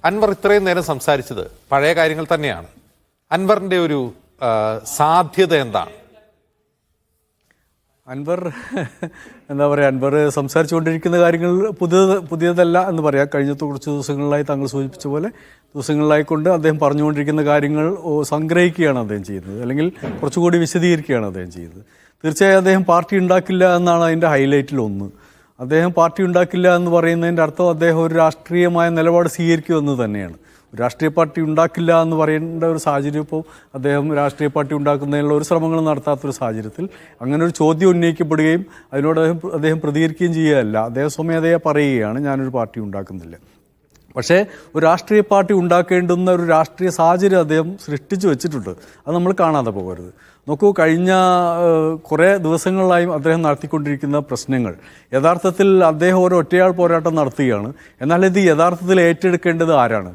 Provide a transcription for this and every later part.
അൻവർ ഇത്രയും നേരം സംസാരിച്ചത് പഴയ കാര്യങ്ങൾ തന്നെയാണ്. അൻവറിന്റെ ഒരു സാധ്യത എന്താണ്? അൻവർ എന്താ പറയുക, അൻവർ സംസാരിച്ചുകൊണ്ടിരിക്കുന്ന കാര്യങ്ങൾ പുതിയതല്ല എന്ന് പറയാം. കഴിഞ്ഞ കുറച്ച് ദിവസങ്ങളിലായി താങ്കൾ സൂചിപ്പിച്ച പോലെ ദിവസങ്ങളിലായിക്കൊണ്ട് അദ്ദേഹം പറഞ്ഞുകൊണ്ടിരിക്കുന്ന കാര്യങ്ങൾ സംഗ്രഹിക്കുകയാണ് അദ്ദേഹം ചെയ്യുന്നത്, അല്ലെങ്കിൽ കുറച്ചുകൂടി വിശദീകരിക്കുകയാണ് അദ്ദേഹം ചെയ്യുന്നത്. തീർച്ചയായും അദ്ദേഹം പാർട്ടി ഉണ്ടാക്കില്ല എന്നാണ് അതിൻ്റെ ഹൈലൈറ്റിൽ ഒന്ന്. അദ്ദേഹം പാർട്ടി ഉണ്ടാക്കില്ല എന്ന് പറയുന്നതിൻ്റെ അർത്ഥം അദ്ദേഹം ഒരു രാഷ്ട്രീയമായ നിലപാട് സ്വീകരിക്കുമെന്ന് തന്നെയാണ്. രാഷ്ട്രീയ പാർട്ടി ഉണ്ടാക്കില്ല എന്ന് പറയേണ്ട ഒരു സാഹചര്യം ഇപ്പോൾ അദ്ദേഹം രാഷ്ട്രീയ പാർട്ടി ഉണ്ടാക്കുന്നതിനുള്ള ഒരു ശ്രമങ്ങൾ നടത്താത്തൊരു സാഹചര്യത്തിൽ അങ്ങനെ ഒരു ചോദ്യം ഉന്നയിക്കപ്പെടുകയും അതിനോട് അദ്ദേഹം പ്രതികരിക്കുകയും ചെയ്യുകയല്ല. അദ്ദേഹം സ്വമേധയാ പറയുകയാണ് ഞാനൊരു പാർട്ടി ഉണ്ടാക്കുന്നില്ല. പക്ഷേ ഒരു രാഷ്ട്രീയ പാർട്ടി ഉണ്ടാക്കേണ്ടുന്ന ഒരു രാഷ്ട്രീയ സാഹചര്യം അദ്ദേഹം സൃഷ്ടിച്ചു വെച്ചിട്ടുണ്ട്. അത് നമ്മൾ കാണാതെ പോകരുത്. നോക്കൂ, കഴിഞ്ഞ കുറേ ദിവസങ്ങളിലായും അദ്ദേഹം നടത്തിക്കൊണ്ടിരിക്കുന്ന പ്രശ്നങ്ങൾ യഥാർത്ഥത്തിൽ അദ്ദേഹം ഒരു ഒറ്റയാൾ പോരാട്ടം നടത്തുകയാണ്. എന്നാൽ ഇത് യഥാർത്ഥത്തിൽ ഏറ്റെടുക്കേണ്ടത് ആരാണ്?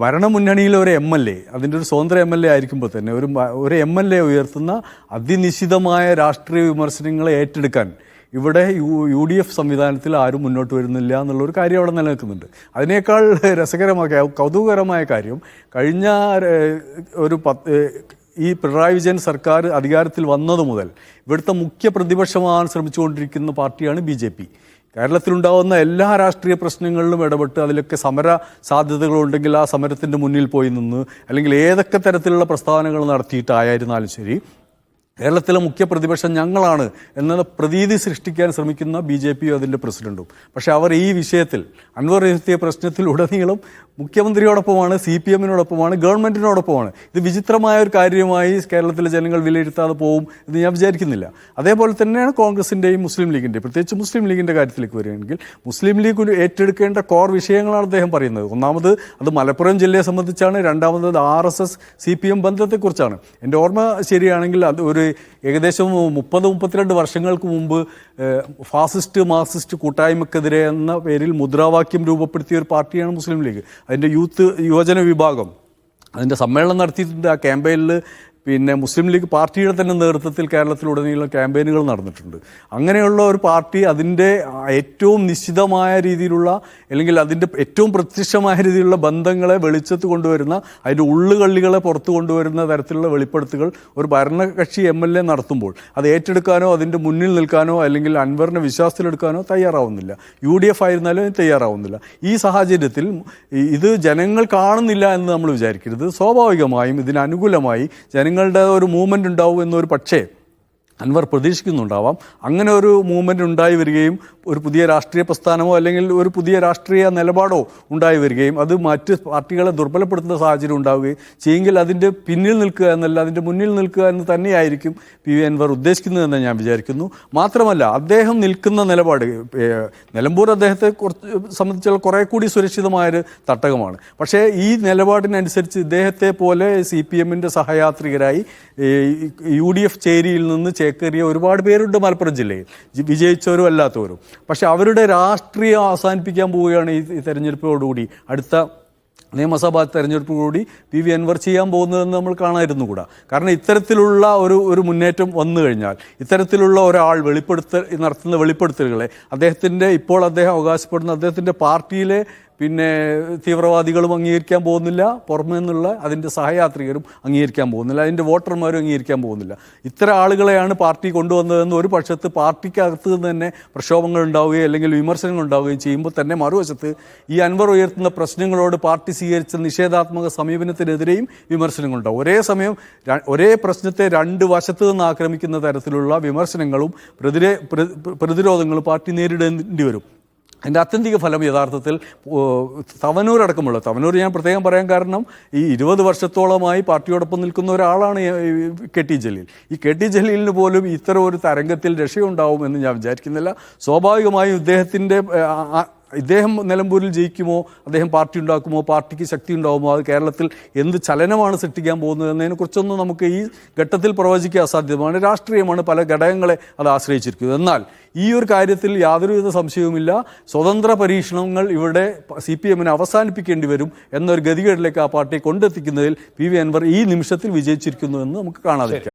ഭരണമുന്നണിയിലെ ഒരു MLA, അതിൻ്റെ ഒരു സ്വതന്ത്ര MLA ആയിരിക്കുമ്പോൾ തന്നെ ഒരു MLA ഉയർത്തുന്ന അതിനിശ്ചിതമായ രാഷ്ട്രീയ വിമർശനങ്ങളെ ഏറ്റെടുക്കാൻ ഇവിടെ UDF സംവിധാനത്തിൽ ആരും മുന്നോട്ട് വരുന്നില്ല എന്നുള്ളൊരു കാര്യം അവിടെ നിലനിൽക്കുന്നുണ്ട്. അതിനേക്കാൾ കൗതുകകരമായ കാര്യം, കഴിഞ്ഞ ഈ പിണറായി വിജയൻ സർക്കാർ അധികാരത്തിൽ വന്നതു മുതൽ ഇവിടുത്തെ മുഖ്യ പ്രതിപക്ഷമാകാൻ ശ്രമിച്ചുകൊണ്ടിരിക്കുന്ന പാർട്ടിയാണ് BJP. കേരളത്തിലുണ്ടാകുന്ന എല്ലാ രാഷ്ട്രീയ പ്രശ്നങ്ങളിലും ഇടപെട്ട് അതിലൊക്കെ സമര സാധ്യതകളുണ്ടെങ്കിൽ ആ സമരത്തിൻ്റെ മുന്നിൽ പോയി നിന്ന്, അല്ലെങ്കിൽ ഏതൊക്കെ തരത്തിലുള്ള പ്രസ്താവനകൾ നടത്തിയിട്ടായിരുന്നാലും ശരി, കേരളത്തിലെ മുഖ്യ പ്രതിപക്ഷം ഞങ്ങളാണ് എന്ന പ്രതീതി സൃഷ്ടിക്കാൻ ശ്രമിക്കുന്ന BJP അതിൻ്റെ പ്രസിഡന്റും. പക്ഷെ അവർ ഈ വിഷയത്തിൽ അൻവർ ഉയർത്തിയ പ്രശ്നത്തിൽ ഉടനീളം മുഖ്യമന്ത്രിയോടൊപ്പമാണ്, CPM-നോടൊപ്പമാണ്, ഗവൺമെൻറ്റിനോടൊപ്പമാണ്. ഇത് വിചിത്രമായ ഒരു കാര്യമായി കേരളത്തിലെ ജനങ്ങൾ വിലയിരുത്താതെ പോകും എന്ന് ഞാൻ വിചാരിക്കുന്നില്ല. അതേപോലെ തന്നെയാണ് കോൺഗ്രസിൻ്റെയും മുസ്ലിം ലീഗിൻ്റെയും. പ്രത്യേകിച്ച് മുസ്ലിം ലീഗിൻ്റെ കാര്യത്തിലേക്ക് വരികയാണെങ്കിൽ മുസ്ലിം ലീഗ് ഏറ്റെടുക്കേണ്ട കോർ വിഷയങ്ങളാണ് അദ്ദേഹം പറയുന്നത്. ഒന്നാമത് അത് മലപ്പുറം ജില്ലയെ സംബന്ധിച്ചാണ്, രണ്ടാമത് RSS CPM ബന്ധത്തെക്കുറിച്ചാണ്. എൻ്റെ ഓർമ്മ ശരിയാണെങ്കിൽ അത് ഏകദേശം 30-32 വർഷങ്ങൾക്ക് മുമ്പ് ഫാസിസ്റ്റ് മാർക്സിസ്റ്റ് കൂട്ടായ്മക്കെതിരെ എന്ന പേരിൽ മുദ്രാവാക്യം രൂപപ്പെടുത്തിയ ഒരു പാർട്ടിയാണ് മുസ്ലിം ലീഗ്. അതിൻ്റെ യുവജന വിഭാഗം അതിൻ്റെ സമ്മേളനം നടത്തിയിട്ടുണ്ട്. ആ ക്യാമ്പയിനിൽ മുസ്ലിം ലീഗ് പാർട്ടിയുടെ തന്നെ നേതൃത്വത്തിൽ കേരളത്തിലുടനീളം ക്യാമ്പയിനുകൾ നടന്നിട്ടുണ്ട്. അങ്ങനെയുള്ള ഒരു പാർട്ടി അതിൻ്റെ ഏറ്റവും നിശ്ചിതമായ രീതിയിലുള്ള, അല്ലെങ്കിൽ അതിൻ്റെ ഏറ്റവും പ്രത്യക്ഷമായ രീതിയിലുള്ള ബന്ധങ്ങളെ വെളിച്ചത്ത് കൊണ്ടുവരുന്ന, അതിൻ്റെ ഉള്ളുകള്ളികളെ പുറത്തു കൊണ്ടുവരുന്ന തരത്തിലുള്ള വെളിപ്പെടുത്തുകൾ ഒരു ഭരണകക്ഷി MLA നടത്തുമ്പോൾ അത് ഏറ്റെടുക്കാനോ അതിൻ്റെ മുന്നിൽ നിൽക്കാനോ അല്ലെങ്കിൽ അൻവറിനെ വിശ്വാസത്തിലെടുക്കാനോ തയ്യാറാവുന്നില്ല. UDF ആയിരുന്നാലും തയ്യാറാവുന്നില്ല. ഈ സാഹചര്യത്തിൽ ഇത് ജനങ്ങൾ കാണുന്നില്ല എന്ന് നമ്മൾ വിചാരിക്കരുത്. സ്വാഭാവികമായും ഇതിനനുകൂലമായി ജനങ്ങളുടെ ഒരു മൂവ്മെൻ്റ് ഉണ്ടാവും എന്നൊരു പക്ഷേ അൻവർ പ്രതീക്ഷിക്കുന്നുണ്ടാവാം. അങ്ങനെ ഒരു മൂവ്മെൻ്റ് ഉണ്ടായി വരികയും ഒരു പുതിയ രാഷ്ട്രീയ പ്രസ്ഥാനമോ അല്ലെങ്കിൽ ഒരു പുതിയ രാഷ്ട്രീയ നിലപാടോ ഉണ്ടായി വരികയും അത് മറ്റ് പാർട്ടികളെ ദുർബലപ്പെടുത്തുന്ന സാഹചര്യം ഉണ്ടാവുകയും ചെയ്യുമെങ്കിൽ അതിൻ്റെ പിന്നിൽ നിൽക്കുക എന്നല്ല, അതിൻ്റെ മുന്നിൽ നിൽക്കുക എന്ന് തന്നെയായിരിക്കും PV അൻവർ ഉദ്ദേശിക്കുന്നതെന്ന് ഞാൻ വിചാരിക്കുന്നു. മാത്രമല്ല, അദ്ദേഹം നിൽക്കുന്ന നിലപാട്, നിലമ്പൂർ അദ്ദേഹത്തെ സംബന്ധിച്ചുള്ള കുറേ കൂടി സുരക്ഷിതമായൊരു തട്ടകമാണ്. പക്ഷേ ഈ നിലപാടിനനുസരിച്ച് ഇദ്ദേഹത്തെ പോലെ CPM-ൻ്റെ സഹയാത്രികരായി UDF ചേരിയിൽ നിന്ന് ചേക്കേറിയ ഒരുപാട് പേരുണ്ട് മലപ്പുറം ജില്ലയിൽ, വിജയിച്ചവരും അല്ലാത്തവരും. പക്ഷെ അവരുടെ രാഷ്ട്രീയം അവസാനിപ്പിക്കാൻ പോവുകയാണ് ഈ തെരഞ്ഞെടുപ്പോടുകൂടി, അടുത്ത നിയമസഭാ തെരഞ്ഞെടുപ്പോടുകൂടി PV അൻവർ ചെയ്യാൻ പോകുന്നതെന്ന് നമ്മൾ കാണാതിരുന്നുകൂടാ. കാരണം ഇത്തരത്തിലുള്ള ഒരു മുന്നേറ്റം വന്നു കഴിഞ്ഞാൽ, ഇത്തരത്തിലുള്ള ഒരാൾ നടത്തുന്ന വെളിപ്പെടുത്തലുകളെ ഇപ്പോൾ അദ്ദേഹം അവകാശപ്പെടുന്ന അദ്ദേഹത്തിൻ്റെ പാർട്ടിയിലെ തീവ്രവാദികളും അംഗീകരിക്കാൻ പോകുന്നില്ല, പുറമേ നിന്നുള്ള അതിൻ്റെ സഹയാത്രികരും അംഗീകരിക്കാൻ പോകുന്നില്ല, അതിൻ്റെ വോട്ടർമാരും അംഗീകരിക്കാൻ പോകുന്നില്ല. ഇത്തരം ആളുകളെയാണ് പാർട്ടി കൊണ്ടുവന്നതെന്ന് ഒരു പക്ഷത്ത് പാർട്ടിക്കകത്ത് നിന്ന് തന്നെ പ്രക്ഷോഭങ്ങൾ ഉണ്ടാവുകയും അല്ലെങ്കിൽ വിമർശനങ്ങൾ ഉണ്ടാവുകയും ചെയ്യുമ്പോൾ തന്നെ മറുവശത്ത് ഈ അൻവർ ഉയർത്തുന്ന പ്രശ്നങ്ങളോട് പാർട്ടി സ്വീകരിച്ച നിഷേധാത്മക സമീപനത്തിനെതിരെയും വിമർശനങ്ങളുണ്ടാവും. ഒരേ സമയം ഒരേ പ്രശ്നത്തെ രണ്ട് വശത്ത് നിന്ന് ആക്രമിക്കുന്ന തരത്തിലുള്ള വിമർശനങ്ങളും പ്രതിരോധങ്ങളും പാർട്ടി നേരിടേണ്ടി വരും. അതിൻ്റെ ആത്യന്തിക ഫലം യഥാർത്ഥത്തിൽ തവനൂർ ഞാൻ പ്രത്യേകം പറയാൻ കാരണം, ഈ 20 വർഷത്തോളമായി പാർട്ടിയോടൊപ്പം നിൽക്കുന്ന ഒരാളാണ് KT ജലീൽ. ഈ KT ജലീലിന് പോലും ഇത്തരം ഒരു തരംഗത്തിൽ രക്ഷയുണ്ടാവുമെന്ന് ഞാൻ വിചാരിക്കുന്നില്ല. സ്വാഭാവികമായും ഇദ്ദേഹം നിലമ്പൂരിൽ ജയിക്കുമോ, അദ്ദേഹം പാർട്ടി ഉണ്ടാക്കുമോ, പാർട്ടിക്ക് ശക്തി ഉണ്ടാകുമോ, അത് കേരളത്തിൽ എന്ത് ചലനമാണ് സൃഷ്ടിക്കാൻ പോകുന്നത് എന്നതിനെക്കുറിച്ചൊന്നും നമുക്ക് ഈ ഘട്ടത്തിൽ പ്രവചിക്കാൻ അസാധ്യമാണ്. രാഷ്ട്രീയമാണ്, പല ഘടകങ്ങളെ അത് ആശ്രയിച്ചിരിക്കുന്നത്. എന്നാൽ ഈ ഒരു കാര്യത്തിൽ യാതൊരുവിധ സംശയവുമില്ല, സ്വതന്ത്ര പരീക്ഷണങ്ങൾ ഇവിടെ CPM-നെ അവസാനിപ്പിക്കേണ്ടി വരും എന്നൊരു ഗതികേടിലേക്ക് ആ പാർട്ടിയെ കൊണ്ടെത്തിക്കുന്നതിൽ PV അൻവർ ഈ നിമിഷത്തിൽ വിജയിച്ചിരിക്കുന്നു എന്ന് നമുക്ക് കാണാതിരിക്കാം.